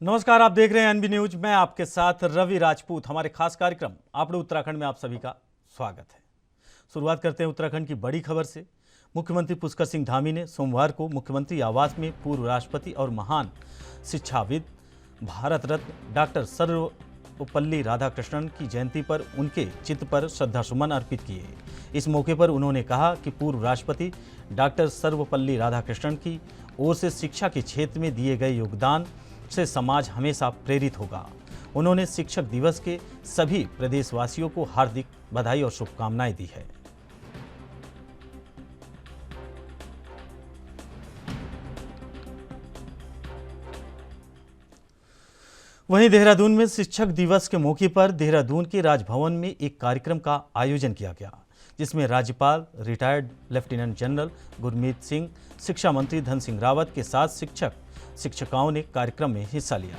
नमस्कार, आप देख रहे हैं एनबी न्यूज। मैं आपके साथ रवि राजपूत। हमारे खास कार्यक्रम आपड़े उत्तराखंड में आप सभी का स्वागत है। शुरुआत करते हैं उत्तराखंड की बड़ी खबर से। मुख्यमंत्री पुष्कर सिंह धामी ने सोमवार को मुख्यमंत्री आवास में पूर्व राष्ट्रपति और महान शिक्षाविद भारत रत्न डॉक्टर सर्वपल्ली राधाकृष्णन की जयंती पर उनके चित्र पर श्रद्धासुमन अर्पित किए। इस मौके पर उन्होंने कहा कि पूर्व राष्ट्रपति डॉक्टर सर्वपल्ली राधाकृष्णन की ओर से शिक्षा के क्षेत्र में दिए गए योगदान से समाज हमेशा प्रेरित होगा। उन्होंने शिक्षक दिवस के सभी प्रदेशवासियों को हार्दिक बधाई और शुभकामनाएं दी है। वहीं देहरादून में शिक्षक दिवस के मौके पर देहरादून के राजभवन में एक कार्यक्रम का आयोजन किया गया, जिसमें राज्यपाल, retired lieutenant general Gurmeet Singh, शिक्षा मंत्री धन सिंह रावत के साथ शिक्षकाओं ने कार्यक्रम में हिस्सा लिया।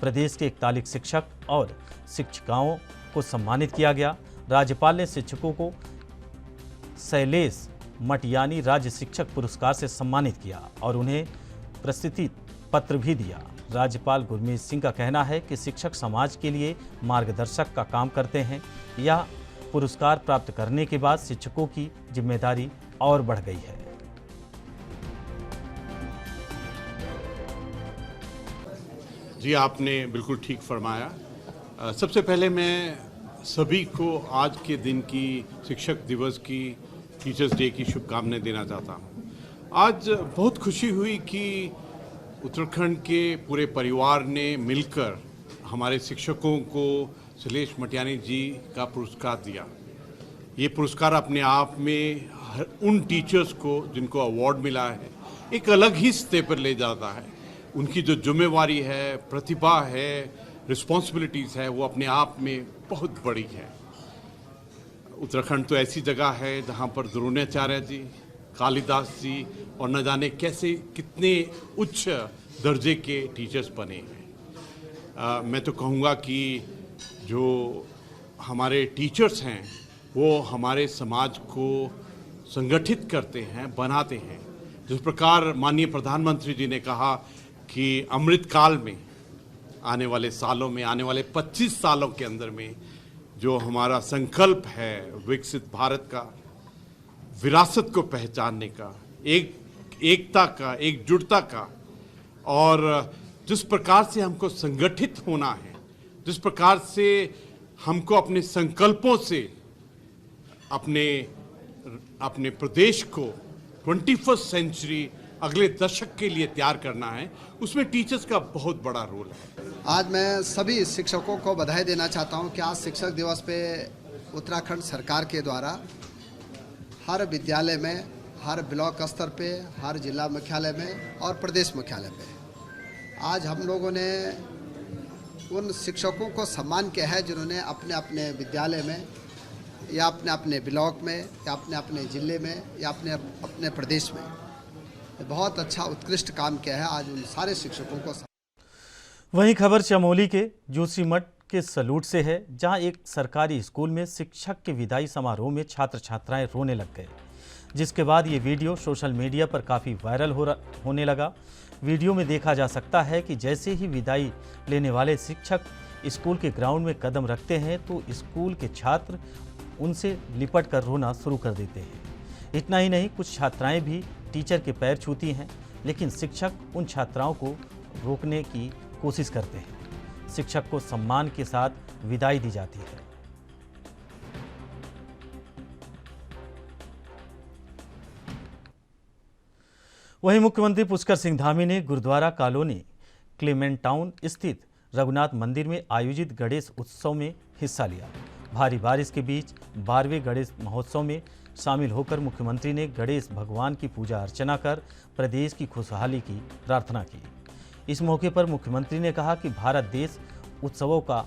प्रदेश के 41 शिक्षक और शिक्षिकाओं को सम्मानित किया गया। राज्यपाल ने शिक्षकों को शैलेश मटियानी राज्य शिक्षक पुरस्कार से सम्मानित किया और उन्हें प्रशस्ति पत्र भी दिया। राज्यपाल गुरमीत सिंह का कहना है कि शिक्षक समाज के लिए मार्गदर्शक का काम करते हैं। यह पुरस्कार प्राप्त करने के बाद शिक्षकों की जिम्मेदारी और बढ़ गई है। जी, आपने बिल्कुल ठीक फरमाया। सबसे पहले मैं सभी को आज के दिन की शिक्षक दिवस की, टीचर्स डे की शुभकामनाएं देना चाहता हूं। आज बहुत खुशी हुई कि उत्तराखंड के पूरे परिवार ने मिलकर हमारे शिक्षकों को शैलेश मटियानी जी का पुरस्कार दिया। ये पुरस्कार अपने आप में उन टीचर्स को जिनको अवार्ड मिला है एक अलग ही स्तर पर ले जाता है। उनकी जो जिम्मेवारी है, प्रतिभा है, रिस्पॉन्सिबिलिटीज़ है, वो अपने आप में बहुत बड़ी है। उत्तराखंड तो ऐसी जगह है जहाँ पर द्रोणाचार्य जी, कालिदास जी और न जाने कैसे कितने उच्च दर्जे के टीचर्स बने हैं। मैं तो कहूँगा कि जो हमारे टीचर्स हैं वो हमारे समाज को संगठित करते हैं, बनाते हैं। जिस प्रकार माननीय प्रधानमंत्री जी ने कहा कि अमृत काल में, आने वाले सालों में, आने वाले 25 सालों के अंदर में जो हमारा संकल्प है विकसित भारत का, विरासत को पहचानने का, एकता का, एकजुटता का, और जिस प्रकार से हमको संगठित होना है, जिस प्रकार से हमको अपने संकल्पों से अपने प्रदेश को 21st सेंचुरी अगले दशक के लिए तैयार करना है, उसमें टीचर्स का बहुत बड़ा रोल है। आज मैं सभी शिक्षकों को बधाई देना चाहता हूं कि आज शिक्षक दिवस पे उत्तराखंड सरकार के द्वारा हर विद्यालय में, हर ब्लॉक स्तर पे, हर जिला मुख्यालय में और प्रदेश मुख्यालय पे आज हम लोगों ने उन शिक्षकों को सम्मान किया है जिन्होंने अपने अपने विद्यालय में या अपने अपने ब्लॉक में या अपने अपने ज़िले में या अपने अपने प्रदेश में बहुत अच्छा उत्कृष्ट काम किया है। आज उन सारे शिक्षकों को। वहीं खबर चमोली के जोशीमठ के सलूट से है, जहां एक सरकारी स्कूल में शिक्षक के विदाई समारोह में छात्र छात्राएं रोने लग गए, जिसके बाद ये वीडियो सोशल मीडिया पर काफ़ी वायरल होने लगा। वीडियो में देखा जा सकता है कि जैसे ही विदाई लेने वाले शिक्षक स्कूल के ग्राउंड में कदम रखते हैं तो स्कूल के छात्र उनसे लिपट कर रोना शुरू कर देते हैं। इतना ही नहीं, कुछ छात्राएं भी टीचर के पैर छूती हैं, लेकिन शिक्षक उन छात्राओं को रोकने की कोशिश करते हैं। शिक्षक को सम्मान के साथ विदाई दी जाती है। वहीं मुख्यमंत्री पुष्कर सिंह धामी ने गुरुद्वारा कॉलोनी क्लेमेंट टाउन स्थित रघुनाथ मंदिर में आयोजित गणेश उत्सव में हिस्सा लिया। भारी बारिश के बीच 12वें गणेश महोत्सव में शामिल होकर मुख्यमंत्री ने गणेश भगवान की पूजा अर्चना कर प्रदेश की खुशहाली की प्रार्थना की। इस मौके पर मुख्यमंत्री ने कहा कि भारत देश उत्सवों का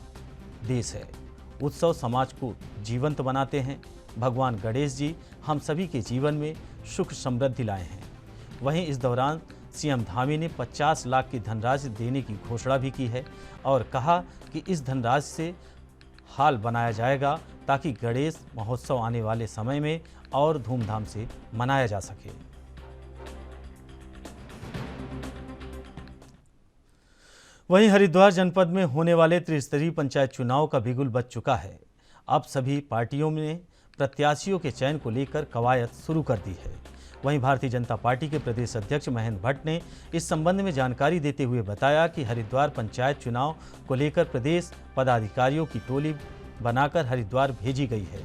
देश है। उत्सव समाज को जीवंत बनाते हैं। भगवान गणेश जी हम सभी के जीवन में सुख समृद्धि लाए हैं। वहीं इस दौरान सीएम धामी ने 50 लाख की धनराशि देने की घोषणा भी की है और कहा कि इस धनराशि से हाल बनाया जाएगा ताकि गणेश महोत्सव आने वाले समय में और धूमधाम से मनाया जा सके। वहीं हरिद्वार जनपद में होने वाले त्रिस्तरीय पंचायत चुनाव का बिगुल बज चुका है। अब सभी पार्टियों ने प्रत्याशियों के चयन को लेकर कवायद शुरू कर दी है। वहीं भारतीय जनता पार्टी के प्रदेश अध्यक्ष महेंद्र भट्ट ने इस संबंध में जानकारी देते हुए बताया कि हरिद्वार पंचायत चुनाव को लेकर प्रदेश पदाधिकारियों की टोली बनाकर हरिद्वार भेजी गई है,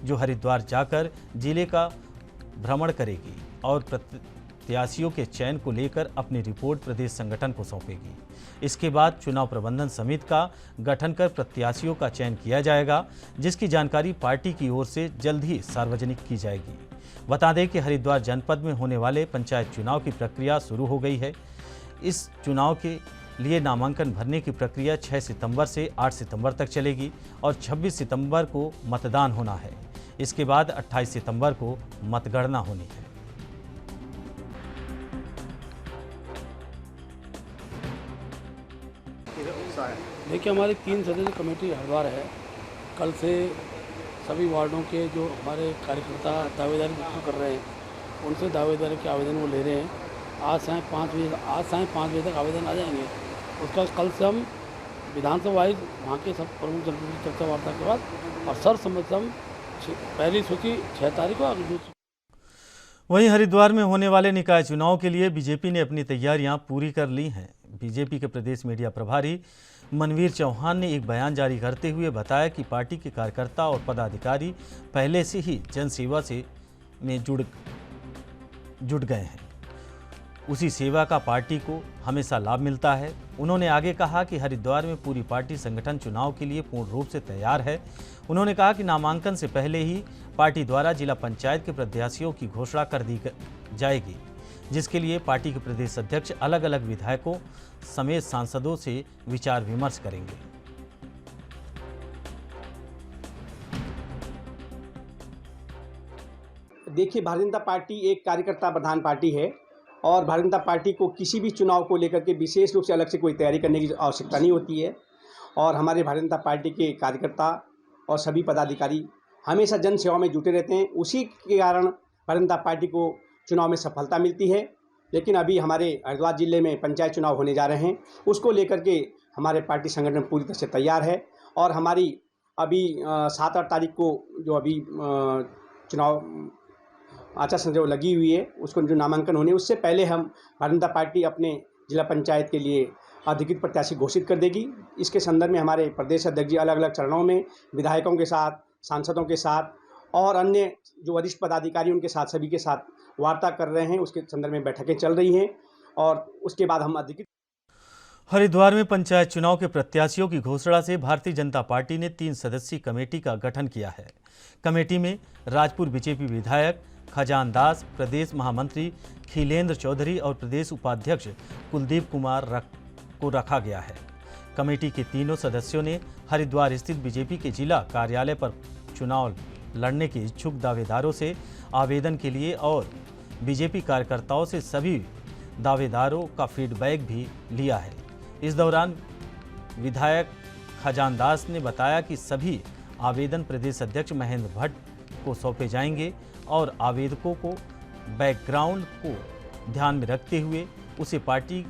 जो हरिद्वार जाकर जिले का भ्रमण करेगी और प्रत्याशियों के चयन को लेकर अपनी रिपोर्ट प्रदेश संगठन को सौंपेगी। इसके बाद चुनाव प्रबंधन समिति का गठन कर प्रत्याशियों का चयन किया जाएगा, जिसकी जानकारी पार्टी की ओर से जल्द ही सार्वजनिक की जाएगी। बता दें कि हरिद्वार जनपद में होने वाले पंचायत चुनाव की प्रक्रिया शुरू हो गई है। इस चुनाव के लिए नामांकन भरने की प्रक्रिया 6 सितंबर से 8 सितंबर तक चलेगी और 26 सितंबर को मतदान होना है। इसके बाद 28 सितंबर को मतगणना होनी है। देखिए, हमारी 3 सदस्यीय कमेटी हरिद्वार है। कल से सभी वार्डों के जो हमारे कार्यकर्ता दावेदारी शुरू कर रहे हैं, उनसे दावेदारी के आवेदन वो ले रहे हैं। आज सायं 5 बजे तक आवेदन आ जाएंगे। उसका कल से हम विधानसभा वाइज वहाँ के सब प्रमुख जनप्रतिनिधि चर्चा वार्ता के बाद और सर्वसम्मतम पहली सूची 6 तारीख को दूसरी। वहीं हरिद्वार में होने वाले निकाय चुनाव के लिए बीजेपी ने अपनी तैयारियां पूरी कर ली हैं। बीजेपी के प्रदेश मीडिया प्रभारी मनवीर चौहान ने एक बयान जारी करते हुए बताया कि पार्टी के कार्यकर्ता और पदाधिकारी पहले से ही जनसेवा में जुट गए हैं। उसी सेवा का पार्टी को हमेशा लाभ मिलता है। उन्होंने आगे कहा कि हरिद्वार में पूरी पार्टी संगठन चुनाव के लिए पूर्ण रूप से तैयार है। उन्होंने कहा कि नामांकन से पहले ही पार्टी द्वारा जिला पंचायत के प्रत्याशियों की घोषणा कर दी जाएगी, जिसके लिए पार्टी के प्रदेश अध्यक्ष अलग अलग विधायकों समेत सांसदों से विचार विमर्श करेंगे। देखिए, भारतीय जनता पार्टी एक कार्यकर्ता प्रधान पार्टी है और भारतीय जनता पार्टी को किसी भी चुनाव को लेकर के विशेष रूप से अलग से कोई तैयारी करने की आवश्यकता नहीं होती है। और हमारे भारतीय जनता पार्टी के कार्यकर्ता और सभी पदाधिकारी हमेशा जन सेवा में जुटे रहते हैं। उसी के कारण भारतीय जनता पार्टी को चुनाव में सफलता मिलती है। लेकिन अभी हमारे हरिद्वार जिले में पंचायत चुनाव होने जा रहे हैं, उसको लेकर के हमारे पार्टी संगठन पूरी तरह से तैयार है। और हमारी अभी 7-8 तारीख को जो अभी चुनाव आचार संहिता लगी हुई है, उसको जो नामांकन होने उससे पहले हम भारतीय जनता पार्टी अपने जिला पंचायत के लिए अधिकृत प्रत्याशी घोषित कर देगी। इसके संदर्भ में हमारे प्रदेश अध्यक्ष जी अलग अलग चरणों में विधायकों के साथ, सांसदों के साथ और अन्य जो वरिष्ठ पदाधिकारी उनके साथ सभी के साथ वार्ता कर रहे हैं। उसके संदर्भ में बैठकें चल रही हैं और उसके बाद हम अधिकृत। हरिद्वार में पंचायत चुनाव के प्रत्याशियों की घोषणा से भारतीय जनता पार्टी ने 3 सदस्यीय कमेटी का गठन किया है। कमेटी में राजपुर बीजेपी विधायक खजान दास, प्रदेश महामंत्री खिलेंद्र चौधरी और प्रदेश उपाध्यक्ष कुलदीप कुमार को रखा गया है। कमेटी के तीनों सदस्यों ने हरिद्वार स्थित बीजेपी के जिला कार्यालय पर चुनाव लड़ने के इच्छुक दावेदारों से आवेदन के लिए और बीजेपी कार्यकर्ताओं से सभी दावेदारों का फीडबैक भी लिया है। इस दौरान विधायक खजान दास ने बताया कि सभी आवेदन प्रदेश अध्यक्ष महेंद्र भट्ट को सौंपे जाएंगे और आवेदकों को बैकग्राउंड को ध्यान में रखते हुए उसे पार्टी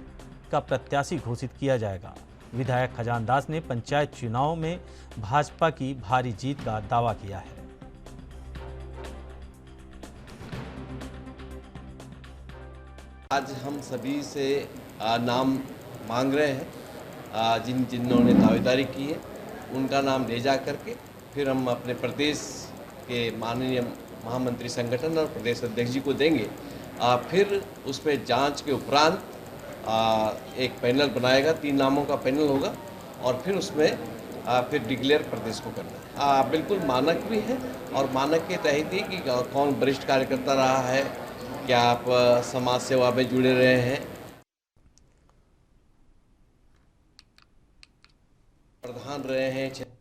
का प्रत्याशी घोषित किया जाएगा। विधायक खजान दास ने पंचायत चुनाव में भाजपा की भारी जीत का दावा किया है। आज हम सभी से नाम मांग रहे हैं। जिन्होंने दावेदारी की है उनका नाम ले जा करके फिर हम अपने प्रदेश के माननीय महामंत्री संगठन और प्रदेश अध्यक्ष जी को देंगे। फिर उस पर जांच के उपरांत एक पैनल बनाएगा, 3 नामों का पैनल होगा और फिर उसमें फिर डिक्लेयर प्रदेश को करना है। बिल्कुल मानक भी है और मानक के तहत ही कि कौन वरिष्ठ कार्यकर्ता रहा है, क्या आप समाज सेवा में जुड़े रहे हैं, प्रधान रहे हैं।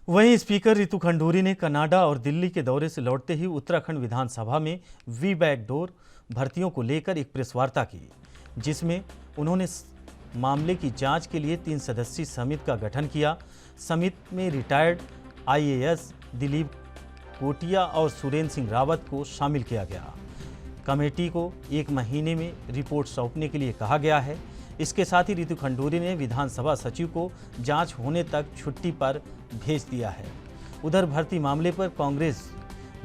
वहीं स्पीकर रितु खंडूरी ने कनाडा और दिल्ली के दौरे से लौटते ही उत्तराखंड विधानसभा में वी बैक डोर भर्तियों को लेकर एक प्रेस वार्ता की, जिसमें उन्होंने मामले की जांच के लिए 3 सदस्यीय समिति का गठन किया। समिति में रिटायर्ड IAS दिलीप कोटिया और सुरेंद्र सिंह रावत को शामिल किया गया। कमेटी को 1 महीने में रिपोर्ट सौंपने के लिए कहा गया है। इसके साथ ही रितु खंडूरी ने विधानसभा सचिव को जांच होने तक छुट्टी पर भेज दिया है। उधर भर्ती मामले पर कांग्रेस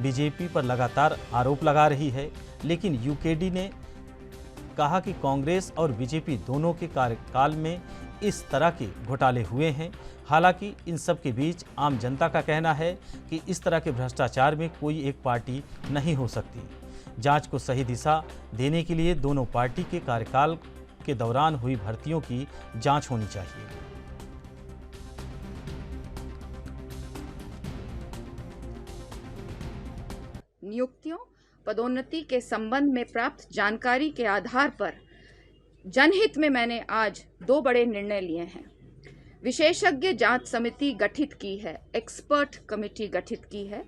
बीजेपी पर लगातार आरोप लगा रही है, लेकिन यूकेडी ने कहा कि कांग्रेस और बीजेपी दोनों के कार्यकाल में इस तरह के घोटाले हुए हैं। हालांकि इन सब के बीच आम जनता का कहना है कि इस तरह के भ्रष्टाचार में कोई एक पार्टी नहीं हो सकती। जांच को सही दिशा देने के लिए दोनों पार्टी के कार्यकाल के दौरान हुई भर्तियों की जांच होनी चाहिए। नियुक्तियों पदोन्नति के संबंध में प्राप्त जानकारी के आधार पर जनहित में मैंने आज 2 बड़े निर्णय लिए हैं। विशेषज्ञ जांच समिति गठित की है, एक्सपर्ट कमेटी गठित की है,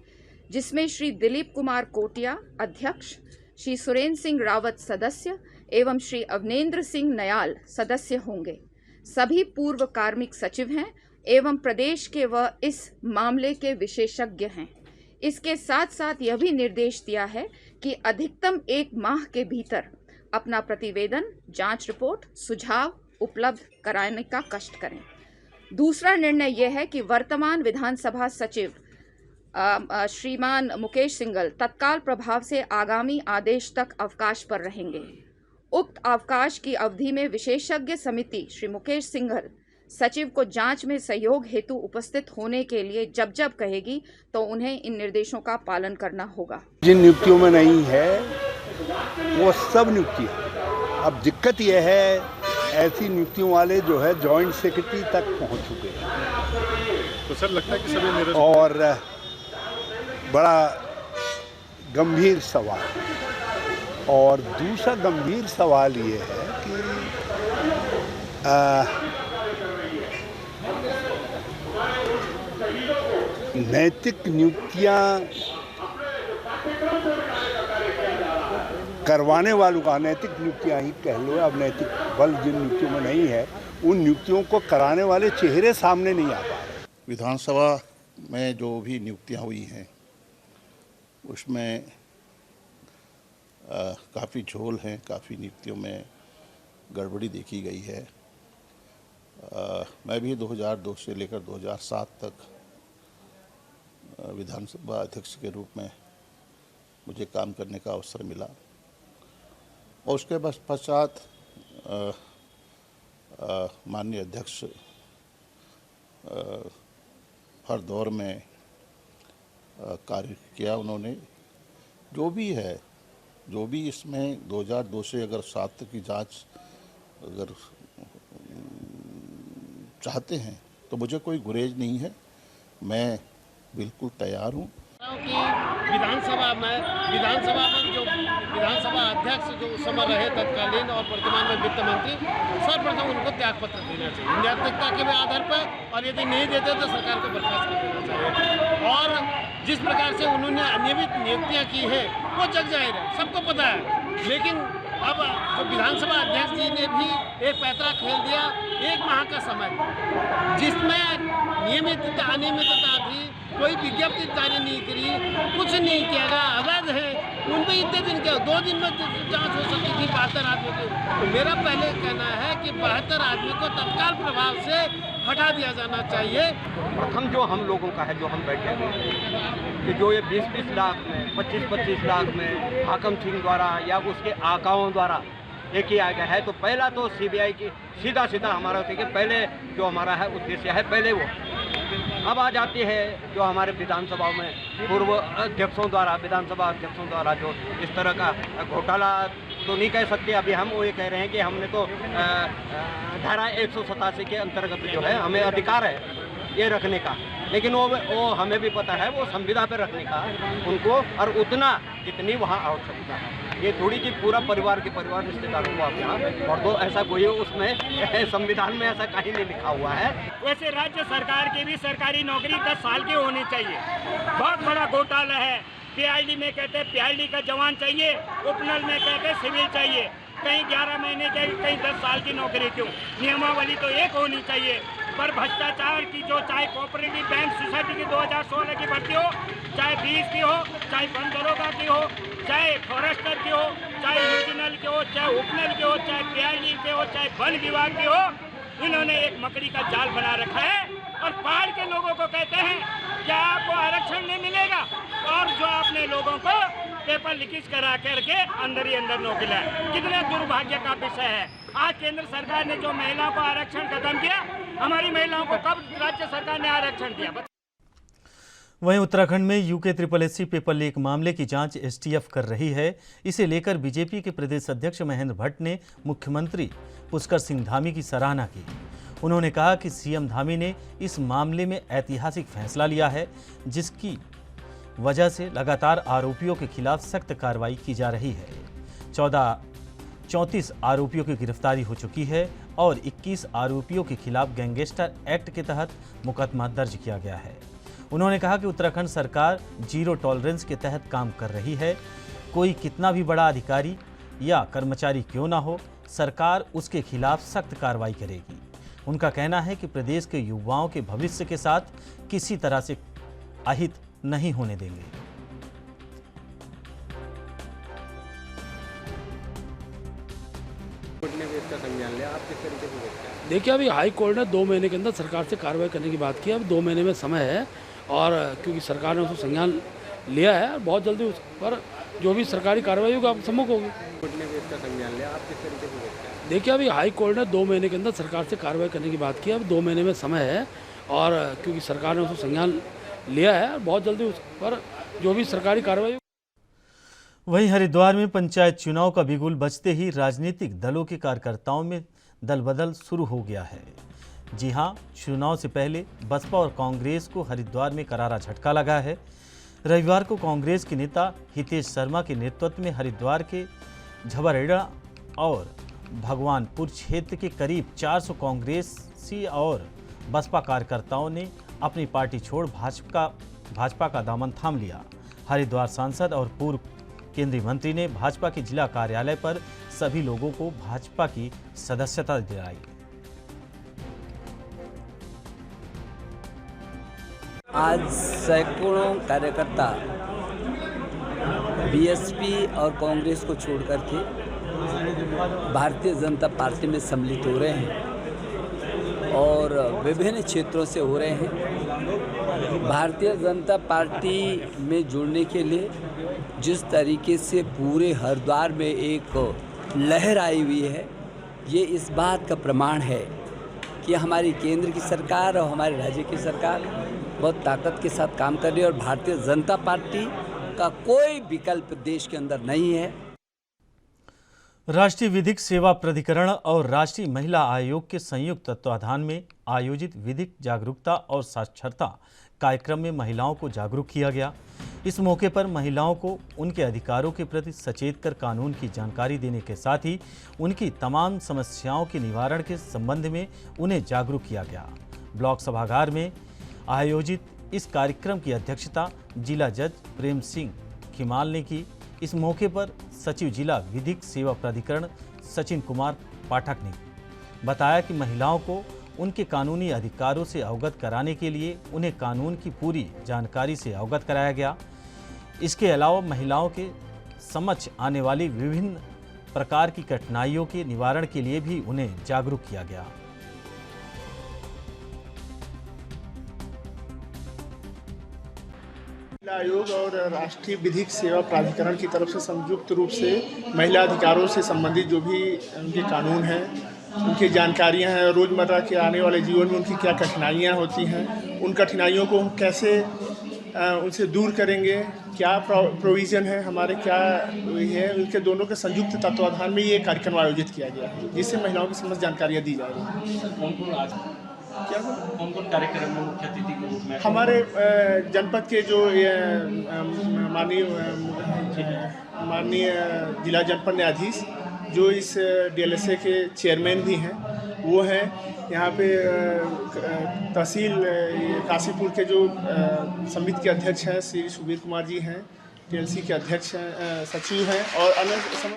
जिसमें श्री दिलीप कुमार कोटिया अध्यक्ष, श्री सुरेंद्र सिंह रावत सदस्य एवं श्री अवनेंद्र सिंह नयाल सदस्य होंगे। सभी पूर्व कार्मिक सचिव हैं एवं प्रदेश के व इस मामले के विशेषज्ञ हैं। इसके साथ साथ यह भी निर्देश दिया है कि अधिकतम 1 माह के भीतर अपना प्रतिवेदन, जांच रिपोर्ट, सुझाव उपलब्ध कराने का कष्ट करें। दूसरा निर्णय यह है कि वर्तमान विधानसभा सचिव श्रीमान मुकेश सिंघल तत्काल प्रभाव से आगामी आदेश तक अवकाश पर रहेंगे। उक्त अवकाश की अवधि में विशेषज्ञ समिति श्री मुकेश सिंघल सचिव को जांच में सहयोग हेतु उपस्थित होने के लिए जब जब कहेगी तो उन्हें इन निर्देशों का पालन करना होगा। जिन नियुक्तियों में नहीं है वो सब नियुक्ति है। अब दिक्कत यह है, ऐसी नियुक्तियों वाले जो है जॉइंट सेक्रेटरी तक पहुंच चुके हैं। तो सर लगता है कि सभी निरस्त और बड़ा गंभीर सवाल। और दूसरा गंभीर सवाल ये है कि नैतिक नियुक्तियां करवाने वालों का, नैतिक नियुक्तियां ही कह लो, अब नैतिक बल जिन नियुक्तियों में नहीं है उन नियुक्तियों को कराने वाले चेहरे सामने नहीं आ पा रहे। विधानसभा में जो भी नियुक्तियां हुई हैं उसमें काफ़ी झोल हैं, काफ़ी नियुक्तियों में गड़बड़ी देखी गई है। मैं भी 2002 से लेकर 2007 तक विधानसभा अध्यक्ष के रूप में मुझे काम करने का अवसर मिला और उसके पश्चात माननीय अध्यक्ष हर दौर में कार्य किया उन्होंने। जो भी है, जो भी इसमें 2002 से अगर 7 तक की जांच अगर चाहते हैं तो मुझे कोई गुरेज नहीं है, मैं बिल्कुल तैयार हूँ। विधानसभा में जो विधानसभा अध्यक्ष जो उस समय रहे तत्कालीन और वर्तमान में वित्त मंत्री, सर्वप्रथम उनको त्यागपत्र देना चाहिए नैतिकता के आधार पर, और यदि नहीं देते तो सरकार को बर्खास्त कर देना चाहिए। और जिस प्रकार से उन्होंने अनियमित नियुक्तियाँ की है वो जग जाहिर है, सबको पता है। लेकिन अब जो विधानसभा अध्यक्ष जी ने भी एक पैतरा खेल दिया 1 माह का समय, जिसमें नियमितता अनियमितता थी, कोई विज्ञप्ति जारी नहीं करी, कुछ नहीं किया गया, अवैध है। उनमें इतने दिन क्या 2 दिन में जांच हो सकती थी 72 आदमी की। तो मेरा पहले कहना है कि 72 आदमी को तत्काल प्रभाव से हटा दिया जाना चाहिए। प्रथम जो हम लोगों का है, जो हम बैठे हैं कि जो ये 20-20 लाख में, 25-25 लाख में हाकम सिंह द्वारा या उसके आकाओं द्वारा ये किया गया है, तो पहला तो सीबीआई की सीधा हमारा होता है कि पहले जो हमारा है उद्देश्य है पहले वो। अब आ जाती है जो हमारे विधानसभा में पूर्व अध्यक्षों द्वारा, विधानसभा अध्यक्षों द्वारा जो इस तरह का घोटाला तो नहीं कह सकते, अभी हम वो ये कह रहे हैं कि हमने तो धारा 187 के अंतर्गत जो है हमें अधिकार है ये रखने का, लेकिन वो हमें भी पता है वो संविदा पे रखने का उनको, और उतना जितनी वहाँ आवश्यकता है। ये थोड़ी कि पूरा परिवार रिश्तेदारों को आप यहाँ और तो ऐसा कोई उसमें संविधान में ऐसा कहीं नहीं लिखा हुआ है। वैसे राज्य सरकार की भी सरकारी नौकरी 10 साल की होनी चाहिए। बहुत बड़ा घोटाला है। पीआईडी में कहते हैं पीआईडी का जवान चाहिए, उपनल में कहते हैं सिविल चाहिए। कहीं 11 महीने के, कहीं 10 साल की नौकरी क्यों? नियमावली तो एक होनी चाहिए। पर भ्रष्टाचार की जो, चाहे कोऑपरेटिव बैंक सोसाइटी की 2016 की भर्ती हो, चाहे 20 की हो, चाहे वन दरोगा की हो, चाहे फॉरेस्टर की हो, चाहे यूजनल की हो, चाहे उपनल की हो, चाहे पीआईडी के हो, चाहे वन विभाग की हो, इन्होंने एक मकड़ी का जाल बना रखा है और पहाड़ के लोगों को कहते हैं क्या आपको आरक्षण नहीं मिलेगा, और जो अपने लोगों को पेपर लीकेज करा करके अंदर ही अंदर नौकरी लाए। कितने दुर्भाग्य का विषय है। आज केंद्र सरकार ने जो महिलाओं को आरक्षण खत्म किया, हमारी महिलाओं को कब राज्य सरकार ने आरक्षण दिया? वहीं उत्तराखंड में यूके SSSC पेपर लीक मामले की जांच STF कर रही है। इसे लेकर बीजेपी के प्रदेश अध्यक्ष महेंद्र भट्ट ने मुख्यमंत्री पुष्कर सिंह धामी की सराहना की। उन्होंने कहा कि सीएम धामी ने इस मामले में ऐतिहासिक फैसला लिया है, जिसकी वजह से लगातार आरोपियों के खिलाफ सख्त कार्रवाई की जा रही है। 34 आरोपियों की गिरफ्तारी हो चुकी है और 21 आरोपियों के खिलाफ गैंगस्टर एक्ट के तहत मुकदमा दर्ज किया गया है। उन्होंने कहा कि उत्तराखंड सरकार जीरो टॉलरेंस के तहत काम कर रही है। कोई कितना भी बड़ा अधिकारी या कर्मचारी क्यों ना हो, सरकार उसके खिलाफ सख्त कार्रवाई करेगी। उनका कहना है कि प्रदेश के युवाओं के भविष्य के साथ किसी तरह से अहित नहीं होने देंगे। इसका संज्ञान लिया, आप किस तरीके से देखते हैं? देखिए, अभी हाई कोर्ट ने 2 महीने के अंदर सरकार से कार्रवाई करने की बात की है। अब 2 महीने में समय है और क्योंकि सरकार ने उसको संज्ञान लिया है, बहुत जल्दी उस पर जो भी सरकारी कार्रवाई होगी आप सम्मुख होगी। कोर्ट ने भी इसका संज्ञान लिया, आप किस तरीके से देखते हैं? देखिए, अभी हाई कोर्ट ने 2 महीने के अंदर सरकार से कार्रवाई करने की बात की है। अब 2 महीने में समय है और क्योंकि सरकार ने उसको संज्ञान लिया है, बहुत जल्दी उस पर जो भी सरकारी कार्रवाई। वहीं हरिद्वार में पंचायत चुनाव का बिगुल बजते ही राजनीतिक दलों के कार्यकर्ताओं में दल बदल शुरू हो गया है। जी हां, चुनाव से पहले बसपा और कांग्रेस को हरिद्वार में करारा झटका लगा है। रविवार को कांग्रेस के नेता हितेश शर्मा के नेतृत्व में हरिद्वार के झबरेड़ा और भगवानपुर क्षेत्र के करीब 400 कांग्रेसी और बसपा कार्यकर्ताओं ने अपनी पार्टी छोड़ भाजपा का दामन थाम लिया। हरिद्वार सांसद और पूर्व केंद्रीय मंत्री ने भाजपा के जिला कार्यालय पर सभी लोगों को भाजपा की सदस्यता दिलाई। आज सैकड़ों कार्यकर्ता बीएसपी और कांग्रेस को छोड़कर के भारतीय जनता पार्टी में सम्मिलित हो रहे हैं और विभिन्न क्षेत्रों से हो रहे हैं। भारतीय जनता पार्टी में जुड़ने के लिए जिस तरीके से पूरे हरिद्वार में एक लहर आई हुई है, ये इस बात का प्रमाण है कि हमारी केंद्र की सरकार और हमारे राज्य की सरकार बहुत ताकत के साथ काम कर रही है और भारतीय जनता पार्टी का कोई विकल्प देश के अंदर नहीं है। राष्ट्रीय विधिक सेवा प्राधिकरण और राष्ट्रीय महिला आयोग के संयुक्त तत्वाधान में आयोजित विधिक जागरूकता और साक्षरता कार्यक्रम में महिलाओं को जागरूक किया गया। इस मौके पर महिलाओं को उनके अधिकारों के प्रति सचेत कर कानून की जानकारी देने के साथ ही उनकी तमाम समस्याओं के निवारण के संबंध में उन्हें जागरूक किया गया। ब्लॉक सभागार में आयोजित इस कार्यक्रम की अध्यक्षता जिला जज प्रेम सिंह खिमाल ने की। इस मौके पर सचिव जिला विधिक सेवा प्राधिकरण सचिन कुमार पाठक ने बताया कि महिलाओं को उनके कानूनी अधिकारों से अवगत कराने के लिए उन्हें कानून की पूरी जानकारी से अवगत कराया गया। इसके अलावा महिलाओं के समक्ष आने वाली विभिन्न प्रकार की कठिनाइयों के निवारण के लिए भी उन्हें जागरूक किया गया। महिला आयोग और राष्ट्रीय विधिक सेवा प्राधिकरण की तरफ से संयुक्त रूप से महिला अधिकारों से संबंधित जो भी उनके कानून हैं, उनकी जानकारियां हैं, रोज़मर्रा के आने वाले जीवन में उनकी क्या कठिनाइयां होती हैं, उन कठिनाइयों को हम कैसे उनसे दूर करेंगे, क्या प्रोविज़न है हमारे, क्या है, उनके दोनों के संयुक्त तत्वाधान में ये कार्यक्रम आयोजित किया गया है, जिससे महिलाओं की समस्त जानकारियाँ दी जा रही हैं। क्या कौन कार्यक्रम में मुख्य अतिथि के रूप में हमारे जनपद के जो माननीय जिला जनपद न्यायाधीश जो इस डीएलएसए के चेयरमैन भी हैं, वो हैं। यहाँ पे तहसील काशीपुर के जो समिति के अध्यक्ष हैं श्री सुबीर कुमार जी हैं, टीएलसी के अध्यक्ष हैं, सचिव हैं और अन्य।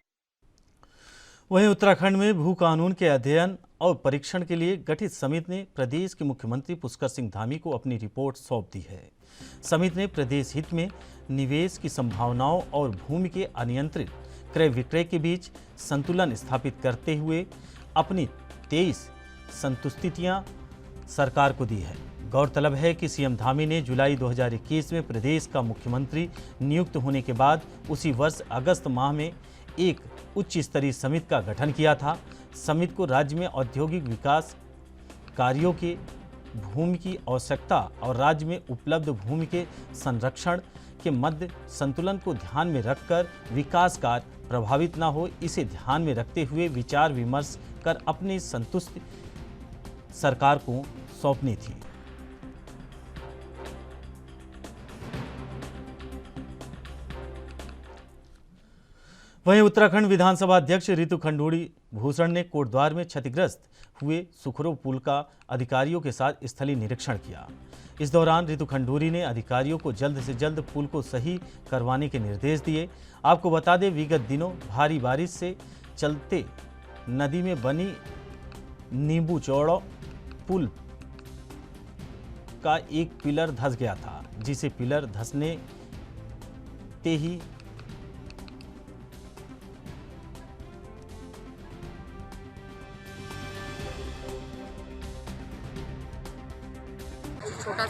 वहीं उत्तराखंड में भू कानून के अध्ययन और परीक्षण के लिए गठित समिति ने प्रदेश के मुख्यमंत्री पुष्कर सिंह धामी को अपनी रिपोर्ट सौंप दी है। समिति ने प्रदेश हित में निवेश की संभावनाओं और भूमि के अनियंत्रित क्रय विक्रय के बीच संतुलन स्थापित करते हुए अपनी 23 संतुष्टियां सरकार को दी है। गौरतलब है कि सीएम धामी ने जुलाई 2021 में प्रदेश का मुख्यमंत्री नियुक्त होने के बाद उसी वर्ष अगस्त माह में एक उच्च स्तरीय समिति का गठन किया था। समिति को राज्य में औद्योगिक विकास कार्यों के भूमि की आवश्यकता और राज्य में उपलब्ध भूमि के संरक्षण के मध्य संतुलन को ध्यान में रखकर विकास कार्य प्रभावित न हो, इसे ध्यान में रखते हुए विचार विमर्श कर अपनी संतुष्टि सरकार को सौंपनी थी। वहीं उत्तराखंड विधानसभा अध्यक्ष रितु खंडूड़ी भूषण ने कोटद्वार में क्षतिग्रस्त हुए सुखरो पुल का अधिकारियों के साथ स्थलीय निरीक्षण किया। इस दौरान रितु खंडूड़ी ने अधिकारियों को जल्द से जल्द पुल को सही करवाने के निर्देश दिए। आपको बता दें, विगत दिनों भारी बारिश से चलते नदी में बनी नींबू चौड़ा पुल का एक पिलर धंस गया था, जिसे पिलर धंसने ते ही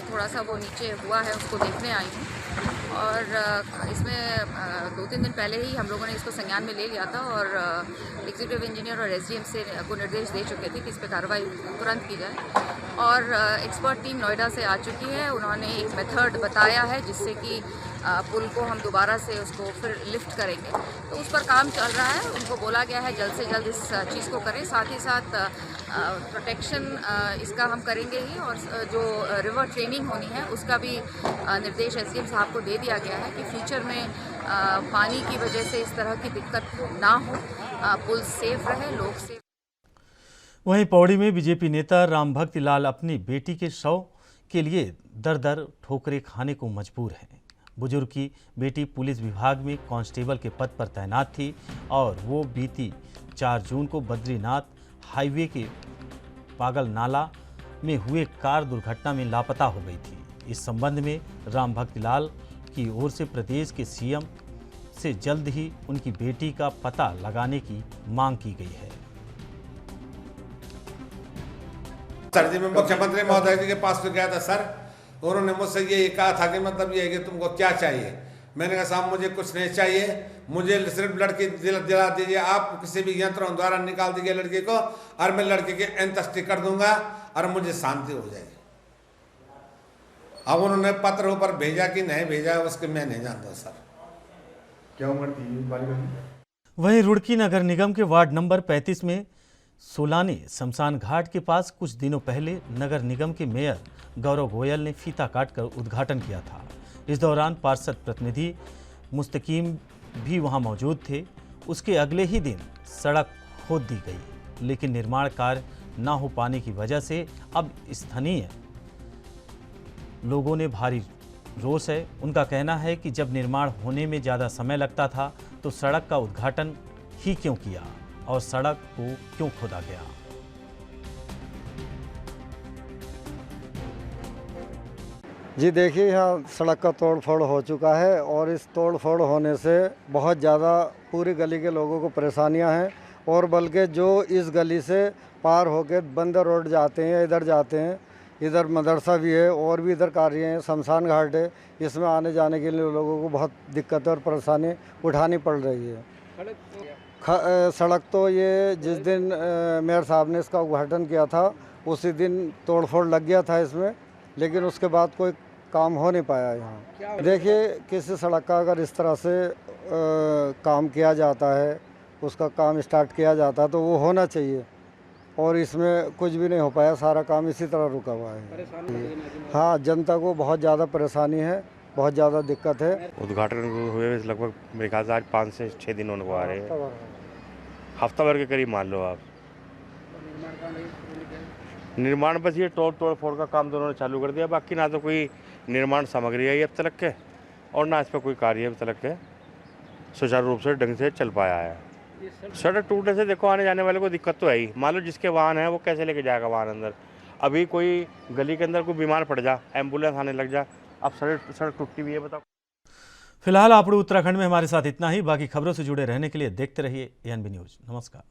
थोड़ा सा वो नीचे हुआ है, उसको देखने आई हूँ। और इसमें 2-3 दिन पहले ही हम लोगों ने इसको संज्ञान में ले लिया था और एग्जीक्यूटिव इंजीनियर और एसडीएम से को निर्देश दे चुके थे कि इस पर कार्रवाई तुरंत की जाए। और एक्सपर्ट टीम नोएडा से आ चुकी है। उन्होंने एक मेथड बताया है जिससे कि पुल को हम दोबारा से उसको फिर लिफ्ट करेंगे, तो उस पर काम चल रहा है। उनको बोला गया है जल्द से जल्द इस चीज़ को करें। साथ ही साथ प्रोटेक्शन इसका हम करेंगे ही, और जो रिवर ट्रेनिंग होनी है उसका भी निर्देश एसडीएम साहब को दे दिया गया है कि फ्यूचर में पानी की वजह से इस तरह की दिक्कत ना हो, पुल सेफ रहे, लोग सेफ। वहीं पौड़ी में बीजेपी नेता रामभक्ति लाल अपनी बेटी के शव के लिए दर दर ठोकरें खाने को मजबूर हैं। बुजुर्ग की बेटी पुलिस विभाग में कांस्टेबल के पद पर तैनात थी और वो बीती 4 जून को बद्रीनाथ हाईवे के पागल नाला में हुए कार दुर्घटना में लापता हो गई थी। इस संबंध में रामभक्ति लाल की ओर से प्रदेश के सीएम से जल्द ही उनकी बेटी का पता लगाने की मांग की गई है। सर जी, मैं मुख्यमंत्री महोदय जी के पास तो गया था सर, उन्होंने मुझसे ये कहा था कि मतलब ये है कि तुमको क्या चाहिए। मैंने कहा साहब मुझे कुछ नहीं चाहिए, मुझे सिर्फ लड़की दिला दीजिए, आप किसी भी यंत्रों द्वारा निकाल दीजिए लड़की को और मैं लड़की की अंत्येष्टि कर दूंगा और मुझे शांति हो जाएगी। अब उन्होंने पत्र ऊपर भेजा कि नहीं भेजा उसके मैं नहीं जानता सर। क्या उम्र थी? वहीं रुड़की नगर निगम के वार्ड नंबर 35 में सोलानी शमशान घाट के पास कुछ दिनों पहले नगर निगम के मेयर गौरव गोयल ने फीता काटकर उद्घाटन किया था। इस दौरान पार्षद प्रतिनिधि मुस्तकीम भी वहां मौजूद थे। उसके अगले ही दिन सड़क खोद दी गई, लेकिन निर्माण कार्य न हो पाने की वजह से अब स्थानीय लोगों ने भारी रोष है। उनका कहना है कि जब निर्माण होने में ज़्यादा समय लगता था तो सड़क का उद्घाटन ही क्यों किया और सड़क को क्यों खोदा गया। जी देखिए, यहाँ सड़क का तोड़ फोड़ हो चुका है और इस तोड़ फोड़ होने से बहुत ज़्यादा पूरी गली के लोगों को परेशानियां हैं। और बल्कि जो इस गली से पार होकर बंदर रोड जाते हैं, इधर जाते हैं, इधर मदरसा भी है और भी इधर कार्य हैं, शमशान घाट है, इसमें आने जाने के लिए लोगों को बहुत दिक्कत और परेशानी उठानी पड़ रही है। सड़क तो ये जिस दिन मेयर साहब ने इसका उद्घाटन किया था उसी दिन तोड़ फोड़ लग गया था इसमें, लेकिन उसके बाद कोई काम हो नहीं पाया यहाँ। देखिए, किसी सड़क का अगर इस तरह से काम किया जाता है, उसका काम स्टार्ट किया जाता है तो वो होना चाहिए, और इसमें कुछ भी नहीं हो पाया, सारा काम इसी तरह रुका हुआ है। हाँ, जनता को बहुत ज़्यादा परेशानी है, बहुत ज़्यादा दिक्कत है। उद्घाटन हुए लगभग मेरे ख्याल से आज 5 से 6 दिन होने को आ रहे हैं, हफ्ता भर के करीब मान लो आप। निर्माण बस ये तोड़ फोड़ का काम दोनों ने चालू कर दिया, बाकी ना तो कोई निर्माण सामग्री आई अब तक के और ना इस पर कोई कार्य अब तक के सुचारू रूप से ढंग से चल पाया है। सड़क टूटने से देखो आने जाने वाले को दिक्कत तो है ही। मान लो जिसके वाहन है वो कैसे लेके जाएगा वाहन अंदर। अभी कोई गली के अंदर कोई बीमार पड़ जा, एम्बुलेंस आने लग जा, अब सड़क टूटी हुई है, बताओ। फिलहाल आपड़ू उत्तराखंड में हमारे साथ इतना ही। बाकी खबरों से जुड़े रहने के लिए देखते रहिए ANB न्यूज। नमस्कार।